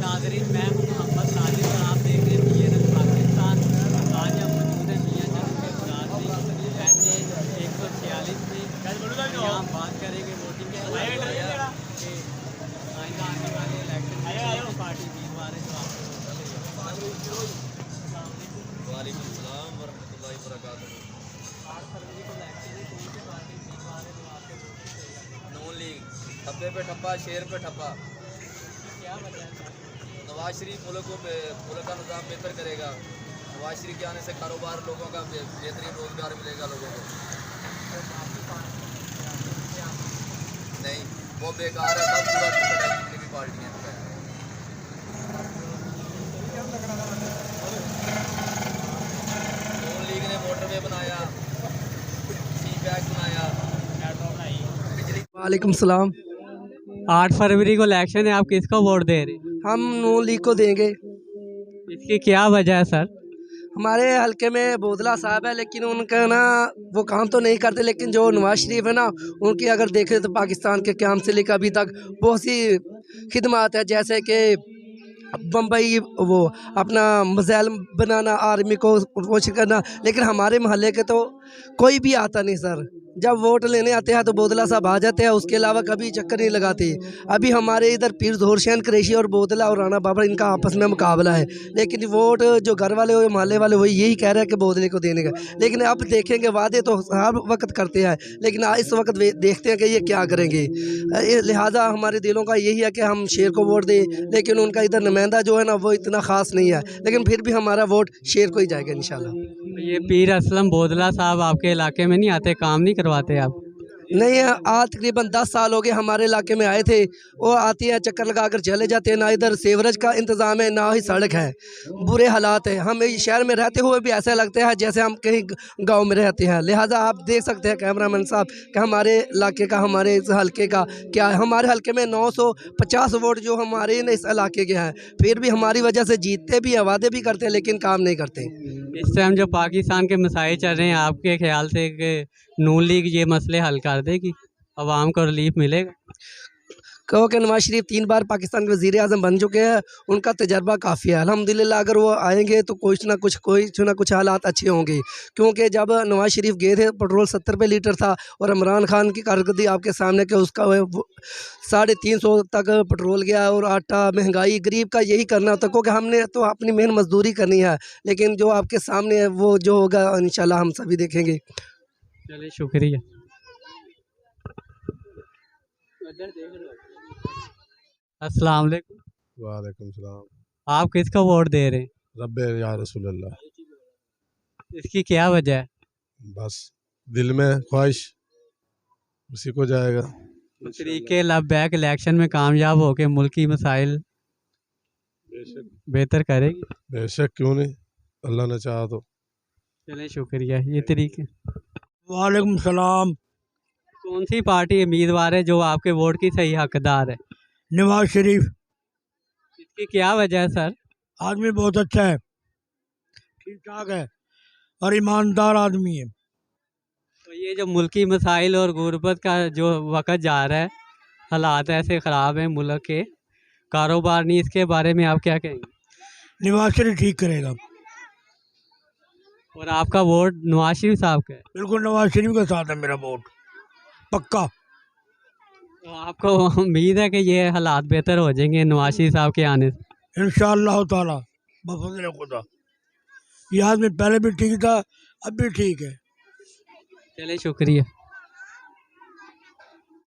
नाज़रीन, मैं हूं मोहम्मद साजिद और आप देख रहे हैं PNN पाकिस्तान। आज हम मौजूद हैं मियां जरूर के गुजरात में NA 146 में। यहाँ हम बात करेंगे वोटिंग के हवाले से कि आइंदा आने वाले इलेक्शन में कौन सी पार्टी उम्मीदवार है जो आपको वालेकुम सलाम वरहमतुल्लाहि वबरकातुहू। 8 फरवरी को इलेक्शन है, कौन सी पार्टी उम्मीदवार है जो आपके वोट की सही? नून लीग ठप्पे पे ठप्पा, शेर पे ठप्पा। क्या वजह है सर? नवाज शरीफ मुल्क का निज़ाम बेहतर करेगा। नवाज शरीफ के आने से कारोबार लोगों का बेहतरीन रोज़गार मिलेगा लोगों को। नहीं, वो बेकार है, सब पूरा जितनी भी पार्टियाँ हैं। नून लीग ने मोटरवे बनाया, सी पैक बनाया, बिजली। वालेकुम सलाम। 8 फरवरी को इलेक्शन है, आप किसको वोट दे रहे हैं? हम नून लीग को देंगे। इसकी क्या वजह है सर? हमारे हलके में बोदला साहब है, लेकिन उनका ना वो काम तो नहीं करते, लेकिन जो नवाज शरीफ है ना, उनकी अगर देखें तो पाकिस्तान के क़याम से लेकर अभी तक बहुत सी खिदमात है, जैसे कि बम्बई वो अपना मिसाइल बनाना, आर्मी को कोशिश करना, लेकिन हमारे मोहल्ले के तो कोई भी आता नहीं सर। जब वोट लेने आते हैं तो बोदला साहब आ जाते हैं, उसके अलावा कभी चक्कर नहीं लगाते। अभी हमारे इधर पीर हुसैन कुरैशी और बोदला और राना बाबर, इनका आपस में मुकाबला है, लेकिन वोट जो घर वाले हो मोहल्ले वाले वही यही कह रहे हैं कि बोदले को देने का। लेकिन अब देखेंगे, वादे तो हर वक्त करते हैं, लेकिन इस वक्त देखते हैं कि ये क्या करेंगे। लिहाजा हमारे दिलों का यही है कि हम शेर को वोट दें, लेकिन उनका इधर नुमाइंदा जो है ना वो इतना ख़ास नहीं है, लेकिन फिर भी हमारा वोट शेर को ही जाएगा इंशाल्लाह। ये पीर असलम बोदला साहब आपके इलाके में नहीं आते, काम नहीं करवाते आप? नहीं, आज तकरीबन 10 साल हो गए हमारे इलाके में आए थे। वो आती है, चक्कर लगा कर चले जाते हैं। ना इधर सेवरेज का इंतज़ाम है, ना ही सड़क है, बुरे हालात हैं। हम इस शहर में रहते हुए भी ऐसा लगता है जैसे हम कहीं गांव में रहते हैं। लिहाजा आप देख सकते हैं कैमरामैन साहब कि हमारे इलाके का, हमारे इस हलके का क्या है। हमारे हलके में 950 वोट जो हमारे इस इलाके के हैं, फिर भी हमारी वजह से जीतते भी हैं, वादे भी करते हैं, लेकिन काम नहीं करते। इस टाइम जो पाकिस्तान के मसाइल चल रहे हैं, आपके ख्याल से कि नून लीग ये मसले हल कर देगी, आवाम को रिलीफ मिलेगा? कहो कि नवाज शरीफ 3 बार पाकिस्तान के वज़ीर आज़म बन चुके हैं, उनका तजर्बा काफ़ी है। अल्हम्दुलिल्लाह अगर वो आएंगे तो कुछ ना कुछ हालात अच्छे होंगे, क्योंकि जब नवाज शरीफ गए थे पेट्रोल 70 रुपये लीटर था, और इमरान खान की कारकर्दगी आपके सामने कि उसका 350 तक पेट्रोल गया, और आटा महंगाई गरीब का यही करना होता। क्योंकि हमने तो अपनी मेहनत मजदूरी करनी है, लेकिन जो आपके सामने है वो जो होगा इंशाल्लाह हम सभी देखेंगे। चलिए, शुक्रिया। अस्सलाम वालेकुम। वालेकुम सलाम। आप किसको वोट दे रहे हैं? रब्बे या रसूलल्लाह। इसकी क्या वजह है? बस दिल में ख्वाहिश, उसी को जाएगा। तरीके बैक इलेक्शन में कामयाब होकर मुल्की मसाइल बेशक, बेहतर करेगी। बेशक, क्यों नहीं, अल्लाह ने चाहा तो। चलिए, शुक्रिया। ये तरीके। वालेकुम सलाम। कौन सी पार्टी उम्मीदवार है जो आपके वोट की सही हकदार है? नवाज शरीफ। इसकी क्या वजह है सर? आदमी बहुत अच्छा है, ठीक ठाक है और ईमानदार आदमी है। तो ये जो मुल्की मसाइल और गुर्बत का जो वक़्त जा रहा है, हालात ऐसे ख़राब हैं मुल्क के, कारोबार नहीं, इसके बारे में आप क्या कहेंगे? नवाज शरीफ ठीक करेगा। और आपका वोट नवाज शरीफ साहब का है? बिल्कुल नवाज शरीफ के साथ है मेरा वोट, पक्का। तो आपको उम्मीद है कि ये हालात बेहतर हो जाएंगे नवाज शरीफ साहब के आने से? इंशाअल्लाह ताला बफज़ल खुदा। ये आदमी पहले भी ठीक था, अब भी ठीक है। चलिए, शुक्रिया।